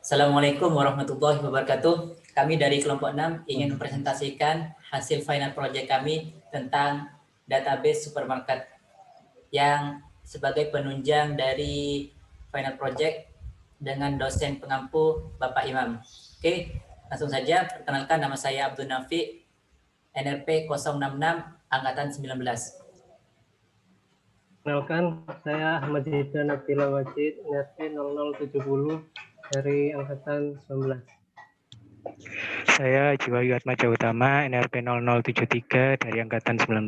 Assalamualaikum warahmatullahi wabarakatuh. Kami dari kelompok 6 ingin mempresentasikan hasil final project kami tentang database supermarket yang sebagai penunjang dari final project dengan dosen pengampu Bapak Imam. Oke, langsung saja perkenalkan, nama saya Abdul Nafi, NRP 066 angkatan 19. Kenalkan, saya Ahmad Hidayat Nabila Wajid, NRP 0070 dari angkatan 19. Saya Jiwayu Atmaja Utama, NRP 0073 dari angkatan 19.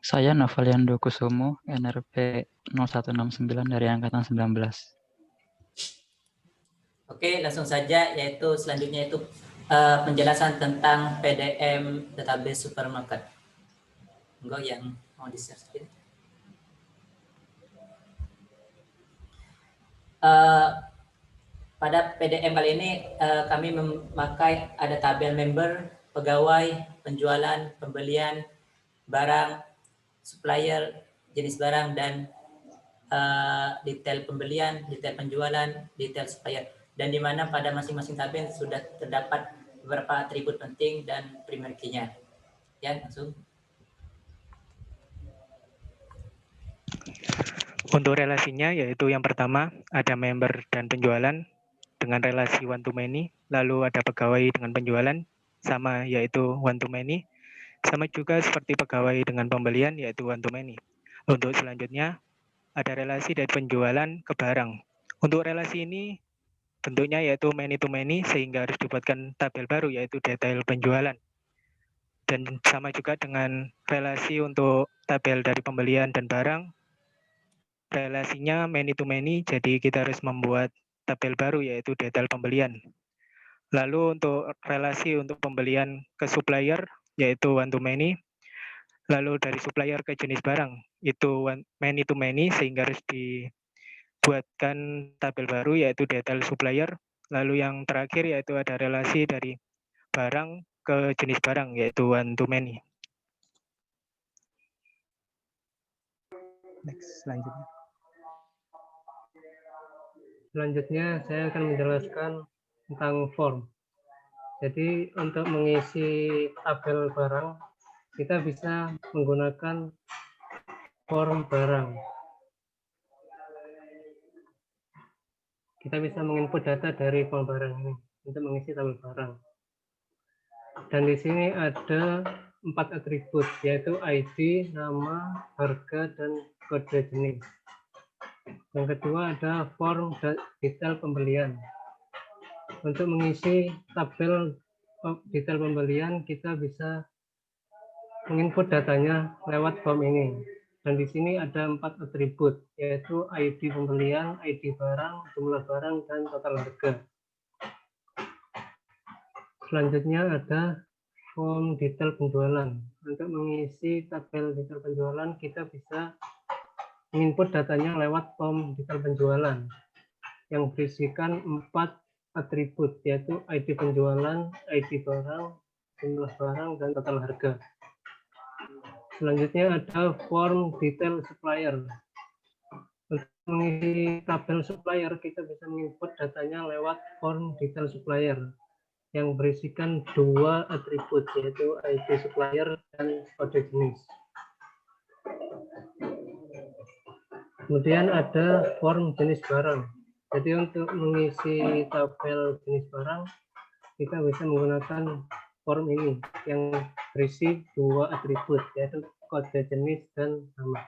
Saya Novaliando Kusumo, NRP 0169 dari angkatan 19. Oke, langsung saja, yaitu selanjutnya itu penjelasan tentang PDM database supermarket. Enggak yang mau di-share screen. Pada PDM kali ini kami memakai ada tabel member, pegawai, penjualan, pembelian, barang, supplier, jenis barang, dan detail pembelian, detail penjualan, detail supplier. Dan di mana pada masing-masing tabel sudah terdapat beberapa atribut penting dan primary key-nya. Ya, langsung. Untuk relasinya yaitu yang pertama ada member dan penjualan dengan relasi one to many, lalu ada pegawai dengan penjualan sama yaitu one to many, sama juga seperti pegawai dengan pembelian yaitu one to many. Untuk selanjutnya ada relasi dari penjualan ke barang. Untuk relasi ini bentuknya yaitu many to many sehingga harus dibuatkan tabel baru yaitu detail penjualan. Dan sama juga dengan relasi untuk tabel dari pembelian dan barang, relasinya many to many, jadi kita harus membuat tabel baru yaitu detail pembelian. Lalu untuk relasi untuk pembelian ke supplier yaitu one to many, lalu dari supplier ke jenis barang itu many to many sehingga harus dibuatkan tabel baru yaitu detail supplier. Lalu yang terakhir yaitu ada relasi dari barang ke jenis barang yaitu one to many. Next, selanjutnya. Selanjutnya saya akan menjelaskan tentang form. Jadi untuk mengisi tabel barang, kita bisa menggunakan form barang. Kita bisa menginput data dari form barang ini untuk mengisi tabel barang. Dan di sini ada 4 atribut, yaitu ID, nama, harga, dan kode jenis. Yang kedua ada form dan detail pembelian. Untuk mengisi tabel detail pembelian, kita bisa menginput datanya lewat form ini. Dan di sini ada 4 atribut, yaitu ID pembelian, ID barang, jumlah barang, dan total harga. Selanjutnya ada form detail penjualan. Untuk mengisi tabel detail penjualan, kita bisa menginput datanya lewat form detail penjualan yang berisikan 4 atribut, yaitu ID penjualan, ID barang, jumlah barang, dan total harga. Selanjutnya ada form detail supplier. Untuk mengisi tabel supplier, kita bisa menginput datanya lewat form detail supplier yang berisikan 2 atribut, yaitu ID supplier dan kode jenis. Kemudian ada form jenis barang. Jadi untuk mengisi tabel jenis barang, kita bisa menggunakan form ini yang berisi 2 atribut, yaitu kode jenis dan nama.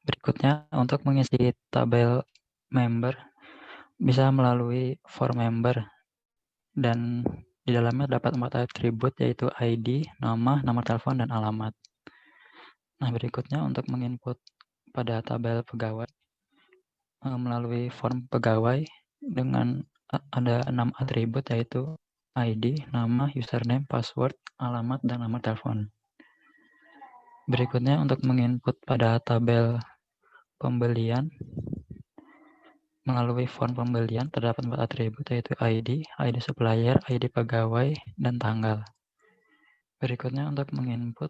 Berikutnya, untuk mengisi tabel member, bisa melalui form member. Dan di dalamnya dapat 4 atribut, yaitu ID, nama, nomor telepon, dan alamat. Nah, berikutnya untuk menginput pada tabel pegawai, melalui form pegawai dengan ada 6 atribut, yaitu ID, nama, username, password, alamat, dan nomor telepon. Berikutnya untuk menginput pada tabel pembelian, melalui form pembelian terdapat 4 atribut, yaitu ID, ID supplier, ID pegawai, dan tanggal. Berikutnya untuk menginput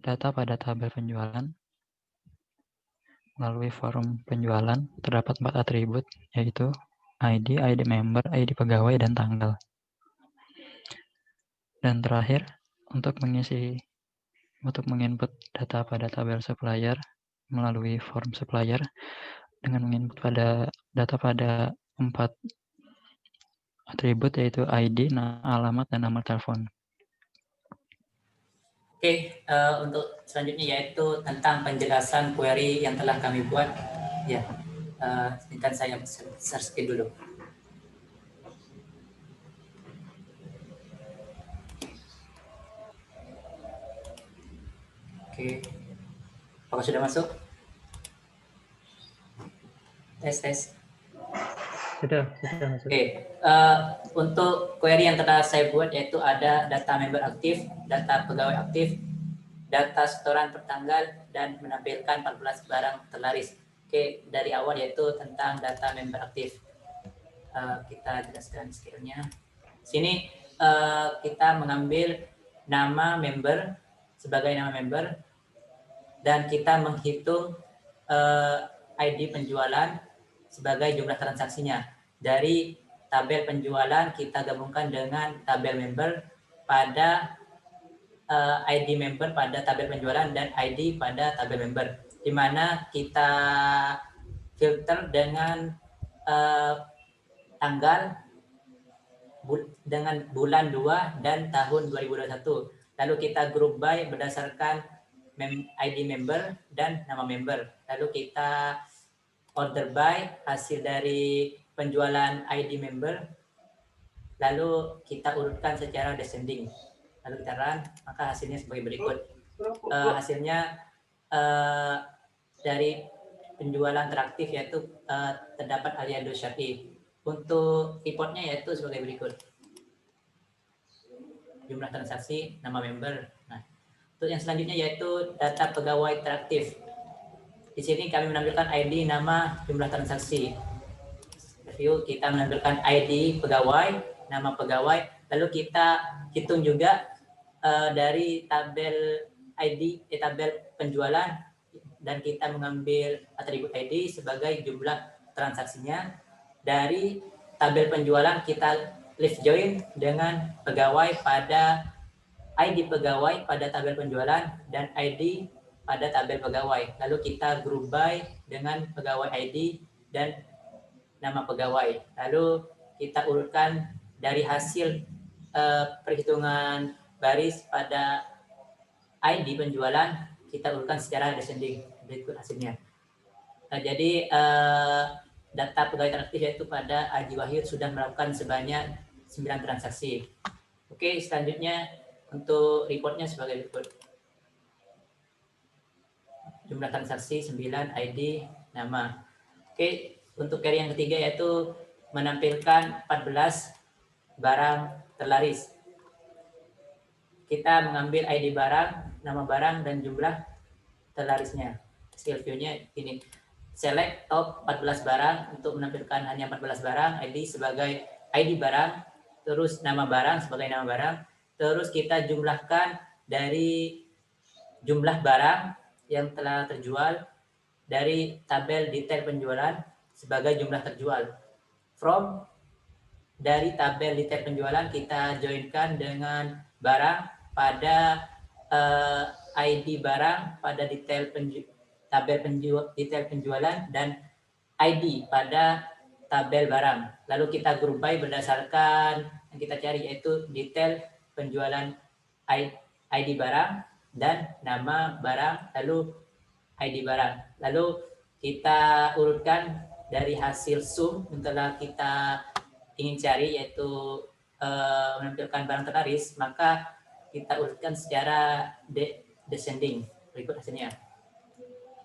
data pada tabel penjualan melalui form penjualan terdapat 4 atribut, yaitu ID, ID member, ID pegawai, dan tanggal. Dan terakhir, untuk menginput data pada tabel supplier melalui form supplier dengan menginput data pada 4 atribut, yaitu ID, alamat, dan nomor telepon. Oke, untuk selanjutnya yaitu tentang penjelasan query yang telah kami buat. Ya, izinkan saya share screen dulu. Oke, apakah sudah masuk? Tes. Sudah masuk. Oke, untuk query yang telah saya buat yaitu ada data member aktif, data pegawai aktif, data setoran pertanggal, dan menampilkan 14 barang terlaris. Oke, dari awal yaitu tentang data member aktif. Kita jelaskan skillnya. Sini kita mengambil nama member sebagai nama member, dan kita menghitung ID penjualan sebagai jumlah transaksinya. Dari tabel penjualan kita gabungkan dengan tabel member pada ID member pada tabel penjualan dan ID pada tabel member, di mana kita filter dengan tanggal dengan bulan 2 dan tahun 2021. Lalu kita group by berdasarkan ID member dan nama member. Lalu kita order by hasil dari penjualan ID member. Lalu kita urutkan secara descending. Lalu kita run, maka hasilnya sebagai berikut. Hasilnya dari penjualan teraktif yaitu terdapat Aliando Syar'i. Untuk reportnya yaitu sebagai berikut. Jumlah transaksi, nama member. Nah, untuk yang selanjutnya yaitu data pegawai teraktif. Di sini kami menampilkan ID, nama, jumlah transaksi. Review, kita menampilkan ID pegawai, nama pegawai, lalu kita hitung juga dari tabel ID, tabel penjualan, dan kita mengambil atribut ID sebagai jumlah transaksinya. Dari tabel penjualan kita list join dengan pegawai pada ID pegawai pada tabel penjualan dan ID pada tabel pegawai. Lalu kita group by dengan pegawai ID dan nama pegawai. Lalu kita urutkan dari hasil perhitungan baris pada ID penjualan, kita urutkan secara descending. Berikut hasilnya. Jadi data pegawai teraktif yaitu pada Haji Wahid sudah melakukan sebanyak 9 transaksi. Oke, selanjutnya untuk reportnya sebagai berikut. Jumlah transaksi 9, ID, nama. Oke, untuk query yang ketiga yaitu menampilkan 14 barang terlaris. Kita mengambil ID barang, nama barang, dan jumlah terlarisnya. Skill view-nya ini. Select top 14 barang untuk menampilkan hanya 14 barang, ID sebagai ID barang, terus nama barang sebagai nama barang, terus kita jumlahkan dari jumlah barang yang telah terjual dari tabel detail penjualan sebagai jumlah terjual. From dari tabel detail penjualan kita joinkan dengan barang pada ID barang pada detail detail penjualan dan ID pada tabel barang. Lalu kita group by berdasarkan yang kita cari yaitu detail penjualan ID barang dan nama barang lalu ID barang. Lalu kita urutkan dari hasil sum yang telah kita ingin cari yaitu menampilkan barang terlaris, maka kita urutkan secara descending. Berikut hasilnya.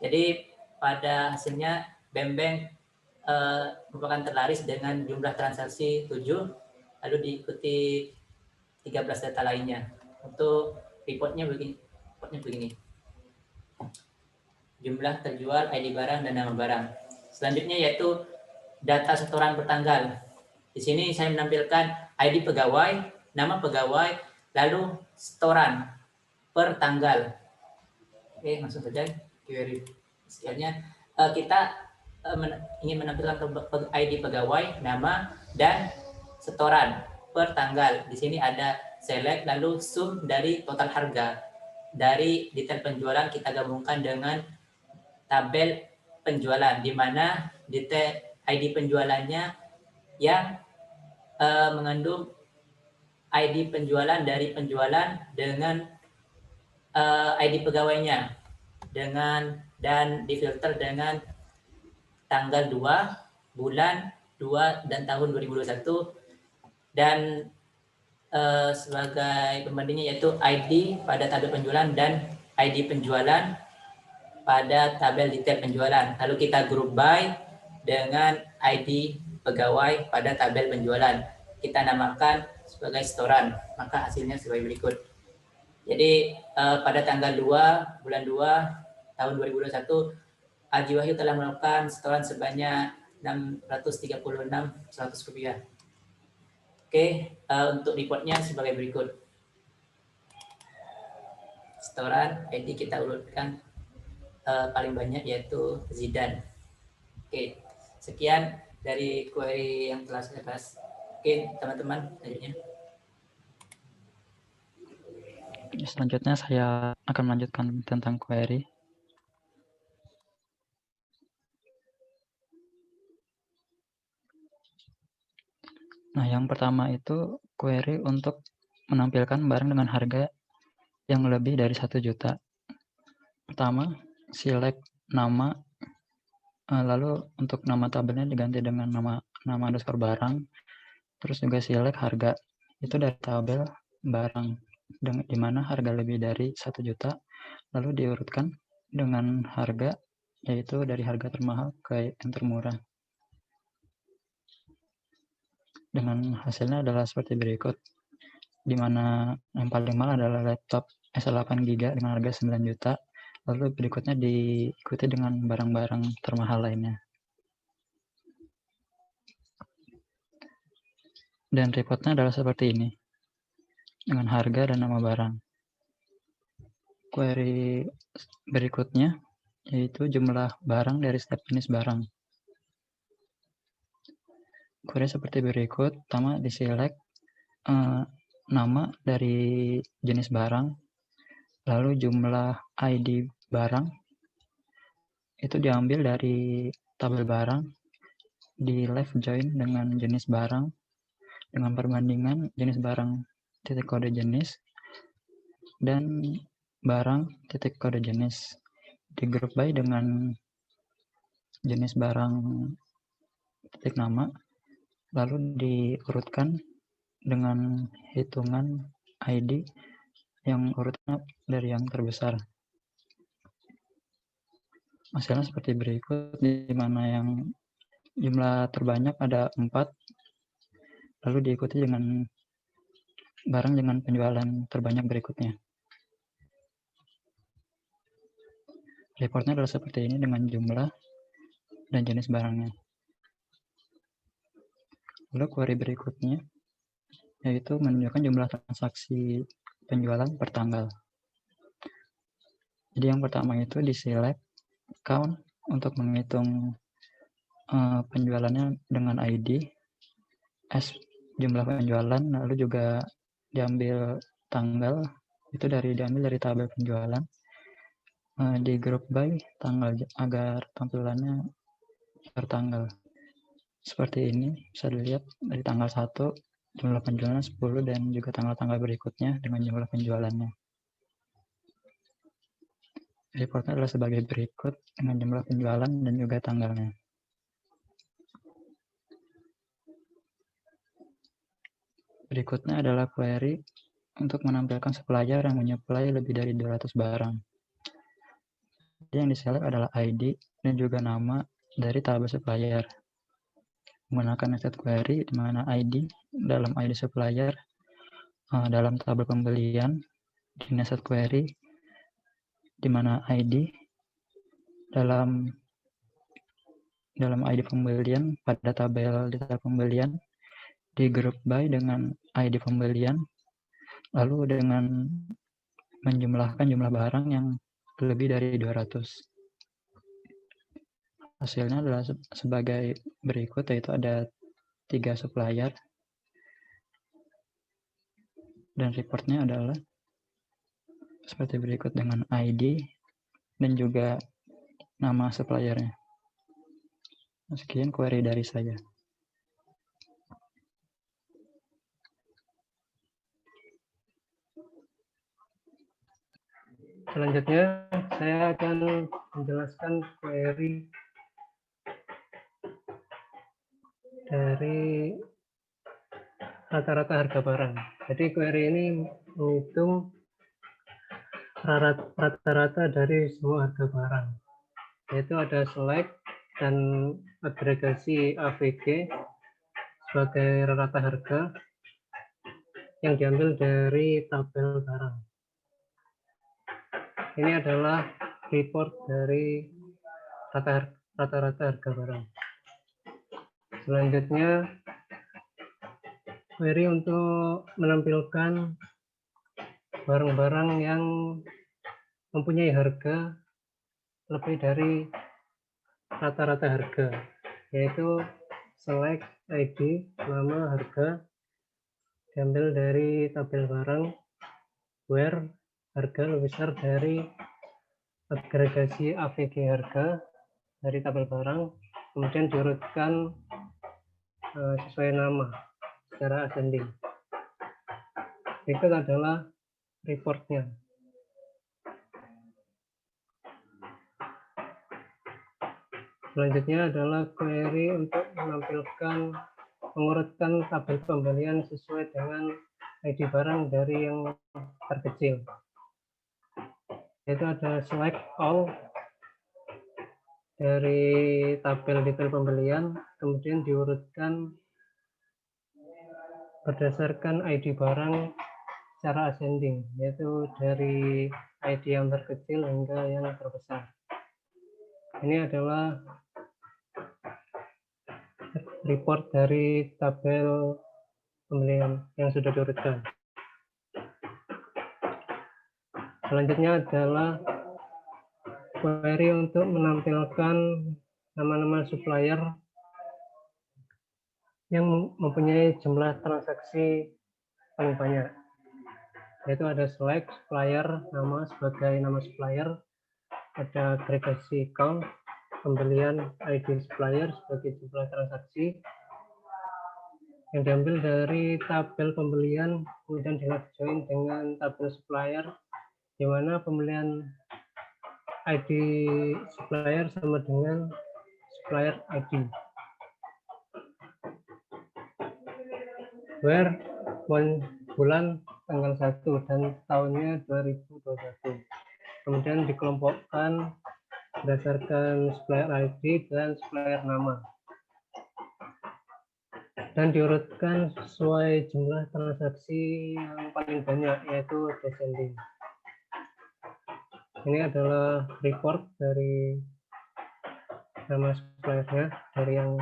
Jadi pada hasilnya Bembeng merupakan terlaris dengan jumlah transaksi 7, lalu diikuti 13 data lainnya. Untuk reportnya begini. Jumlah terjual, ID barang, dan nama barang. Selanjutnya yaitu data setoran pertanggal. Di sini saya menampilkan ID pegawai, nama pegawai, lalu setoran per tanggal. Oke, langsung saja query sekiannya. Kita ingin menampilkan ID pegawai, nama, dan setoran per tanggal. Di sini ada select, lalu sum dari total harga. Dari detail penjualan kita gabungkan dengan tabel penjualan, di mana detail ID penjualannya yang mengandung ID penjualan dari penjualan dengan ID pegawainya dan difilter dengan tanggal 2, bulan 2 dan tahun 2021, dan sebagai pembandingnya yaitu ID pada tabel penjualan dan ID penjualan pada tabel detail penjualan. Lalu kita group by dengan ID pegawai pada tabel penjualan. Kita namakan sebagai setoran, maka hasilnya sebagai berikut. Jadi pada tanggal 2 bulan 2 tahun 2021, Haji Wahyu telah melakukan setoran sebanyak 636.100 rupiah. Oke, untuk reportnya sebagai berikut. Setoran ID kita urutkan paling banyak yaitu Zidan. Oke, sekian dari query yang telah saya bahas. Oke, teman-teman, lanjutnya. Selanjutnya saya akan melanjutkan tentang query. Nah, yang pertama itu query untuk menampilkan barang dengan harga yang lebih dari 1 juta. Pertama, select nama, lalu untuk nama tabelnya diganti dengan nama underscore barang, terus juga select harga. Itu dari tabel barang, di mana harga lebih dari 1 juta, lalu diurutkan dengan harga, yaitu dari harga termahal ke yang termurah. Dengan hasilnya adalah seperti berikut, di mana yang paling mahal adalah laptop S8 GB dengan harga 9 juta, lalu berikutnya diikuti dengan barang-barang termahal lainnya. Dan reportnya adalah seperti ini, dengan harga dan nama barang. Query berikutnya yaitu jumlah barang dari setiap jenis barang. Query seperti berikut. Pertama, diselect nama dari jenis barang, lalu jumlah ID barang itu diambil dari tabel barang, di left join dengan jenis barang dengan perbandingan jenis barang titik kode jenis dan barang titik kode jenis, di group by dengan jenis barang titik nama, lalu diurutkan dengan hitungan ID yang urutnya dari yang terbesar. Hasilnya seperti berikut, di mana yang jumlah terbanyak ada 4, lalu diikuti dengan barang dengan penjualan terbanyak berikutnya. Reportnya adalah seperti ini dengan jumlah dan jenis barangnya. Lalu query berikutnya yaitu menunjukkan jumlah transaksi penjualan per tanggal. Jadi yang pertama itu di-select count untuk menghitung penjualannya dengan ID, S jumlah penjualan, lalu juga diambil tanggal, itu diambil dari tabel penjualan, di group by tanggal agar tampilannya per tanggal. Seperti ini, bisa dilihat dari tanggal 1 jumlah penjualan 10 dan juga tanggal-tanggal berikutnya dengan jumlah penjualannya. Reportnya adalah sebagai berikut dengan jumlah penjualan dan juga tanggalnya. Berikutnya adalah query untuk menampilkan supplier yang menyuplai lebih dari 200 barang. Jadi yang di-select adalah ID dan juga nama dari tabel supplier. Menggunakan method query di mana ID dalam ID supplier dalam tabel pembelian, di nested query di mana ID dalam ID pembelian pada tabel detail pembelian, di group by dengan ID pembelian, Lalu dengan menjumlahkan jumlah barang yang lebih dari 200. Hasilnya adalah sebagai berikut, yaitu ada 3 supplier dan reportnya adalah seperti berikut dengan ID dan juga nama suppliernya. Sekian query dari saya. Selanjutnya saya akan menjelaskan query dari rata-rata harga barang. Jadi query ini menghitung rata-rata dari semua harga barang, yaitu ada select dan agregasi AVG sebagai rata harga yang diambil dari tabel barang. Ini adalah report dari rata-rata harga barang. Selanjutnya, query untuk menampilkan barang-barang yang mempunyai harga lebih dari rata-rata harga, yaitu select ID, nama, harga, diambil dari tabel barang, where harga lebih besar dari agregasi AVG harga dari tabel barang, kemudian diurutkan sesuai nama secara ascending. Berikut adalah reportnya. Selanjutnya adalah query untuk mengurutkan tabel pembelian sesuai dengan ID barang dari yang terkecil. Yaitu ada select all dari tabel detail pembelian, kemudian diurutkan berdasarkan ID barang secara ascending, yaitu dari ID yang terkecil hingga yang terbesar. Ini adalah report dari tabel pembelian yang sudah diurutkan. Selanjutnya adalah query untuk menampilkan nama-nama supplier yang mempunyai jumlah transaksi paling banyak. Yaitu ada select supplier, nama sebagai nama supplier, ada agregasi count, pembelian ID supplier sebagai jumlah transaksi yang diambil dari tabel pembelian, kemudian di join dengan tabel supplier, di mana pembelian ID supplier sama dengan supplier ID. Where bulan tanggal 1 dan tahunnya 2021. Kemudian dikelompokkan berdasarkan supplier ID dan supplier nama. Dan diurutkan sesuai jumlah transaksi yang paling banyak, yaitu descending. Ini adalah report dari nama suppliernya, dari yang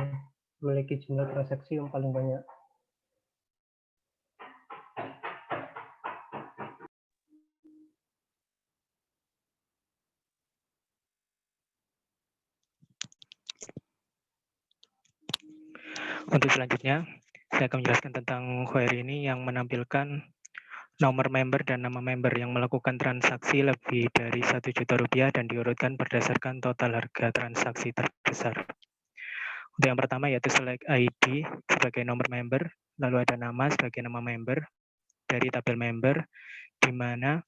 memiliki jumlah transaksi yang paling banyak. Untuk selanjutnya, saya akan menjelaskan tentang query ini yang menampilkan nomor member dan nama member yang melakukan transaksi lebih dari 1 juta rupiah dan diurutkan berdasarkan total harga transaksi terbesar. Untuk yang pertama yaitu select ID sebagai nomor member, lalu ada nama sebagai nama member dari tabel member, di mana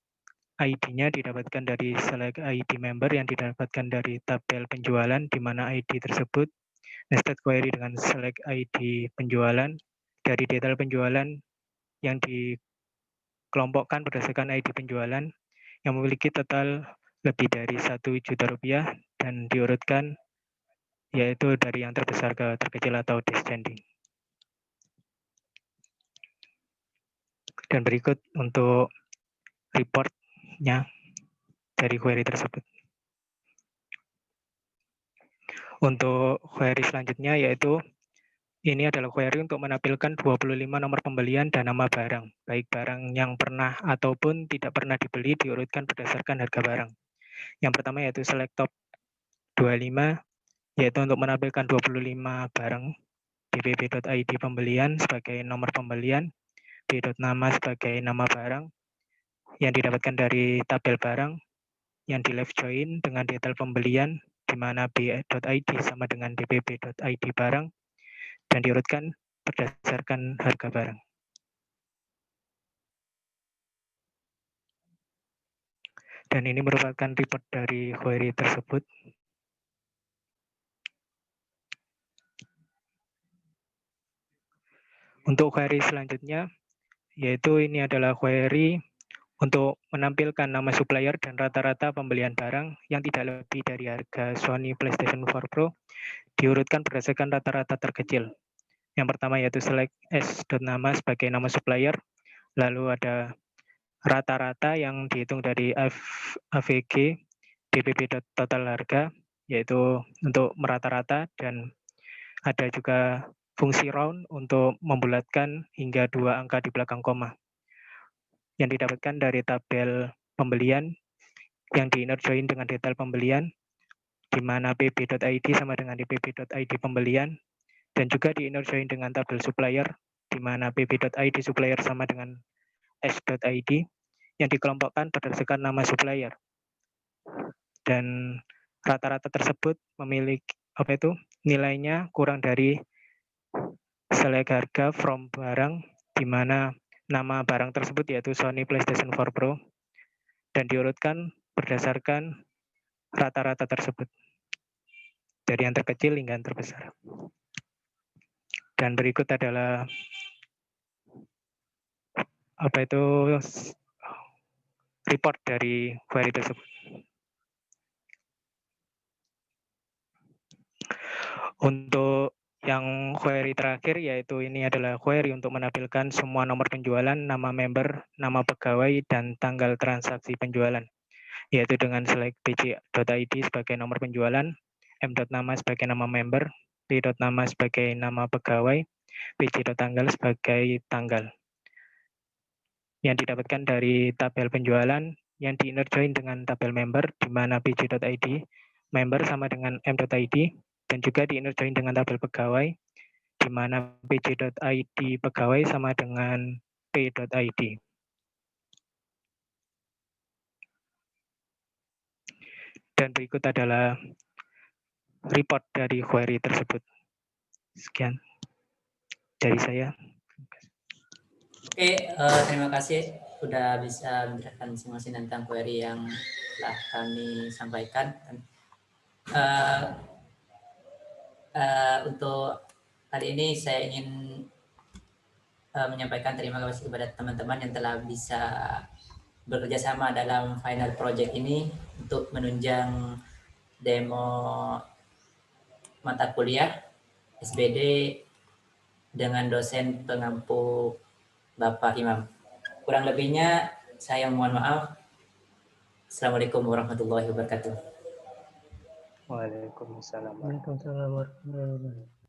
ID-nya didapatkan dari select ID member yang didapatkan dari tabel penjualan, di mana ID tersebut nested query dengan select ID penjualan dari detail penjualan yang dikelompokkan berdasarkan ID penjualan yang memiliki total lebih dari 1 juta rupiah dan diurutkan yaitu dari yang terbesar ke terkecil atau descending. Dan berikut untuk reportnya dari query tersebut. Untuk query selanjutnya yaitu Ini adalah query untuk menampilkan 25 nomor pembelian dan nama barang, baik barang yang pernah ataupun tidak pernah dibeli diurutkan berdasarkan harga barang. Yang pertama yaitu select top 25, yaitu untuk menampilkan 25 barang, dpp.id pembelian sebagai nomor pembelian, b.nama sebagai nama barang, yang didapatkan dari tabel barang, yang di left join dengan detail pembelian, di mana b.id sama dengan dpp.id barang, dan diurutkan berdasarkan harga barang. Dan ini merupakan report dari query tersebut. Untuk query selanjutnya, yaitu ini adalah query untuk menampilkan nama supplier dan rata-rata pembelian barang yang tidak lebih dari harga Sony PlayStation 4 Pro diurutkan berdasarkan rata-rata terkecil. Yang pertama yaitu select s.nama sebagai nama supplier, lalu ada rata-rata yang dihitung dari AVG dpp.total harga, yaitu untuk merata-rata, dan ada juga fungsi round untuk membulatkan hingga 2 angka di belakang koma yang didapatkan dari tabel pembelian yang di inner join dengan detail pembelian, di mana pb.id sama dengan dpp.id pembelian, dan juga di inner join dengan tabel supplier, di mana pb.id supplier sama dengan s.id, yang dikelompokkan berdasarkan nama supplier. Dan rata-rata tersebut memiliki nilainya kurang dari select harga from barang, di mana nama barang tersebut yaitu Sony PlayStation 4 Pro, dan diurutkan berdasarkan rata-rata tersebut dari yang terkecil hingga yang terbesar. Dan berikut adalah report dari query tersebut. Untuk yang query terakhir, yaitu ini adalah query untuk menampilkan semua nomor penjualan, nama member, nama pegawai, dan tanggal transaksi penjualan, yaitu dengan select pj.id sebagai nomor penjualan, m.nama sebagai nama member, p.nama sebagai nama pegawai, pj.tanggal sebagai tanggal, yang didapatkan dari tabel penjualan yang di inner join dengan tabel member, di mana pj.id member sama dengan m.id, dan juga di inner join dengan tabel pegawai, di mana pj.id pegawai sama dengan p.id. Dan berikut adalah report dari query tersebut. Sekian dari saya. Oke, terima kasih sudah bisa menjelaskan masing-masing tentang query yang telah kami sampaikan. Untuk kali ini saya ingin menyampaikan terima kasih kepada teman-teman yang telah bisa bekerja sama dalam final project ini untuk menunjang demo mata kuliah SBD dengan dosen pengampu Bapak Imam. Kurang lebihnya saya mohon maaf. Assalamualaikum warahmatullahi wabarakatuh. Waalaikumsalam. Waalaikumsalam warahmatullahi wabarakatuh.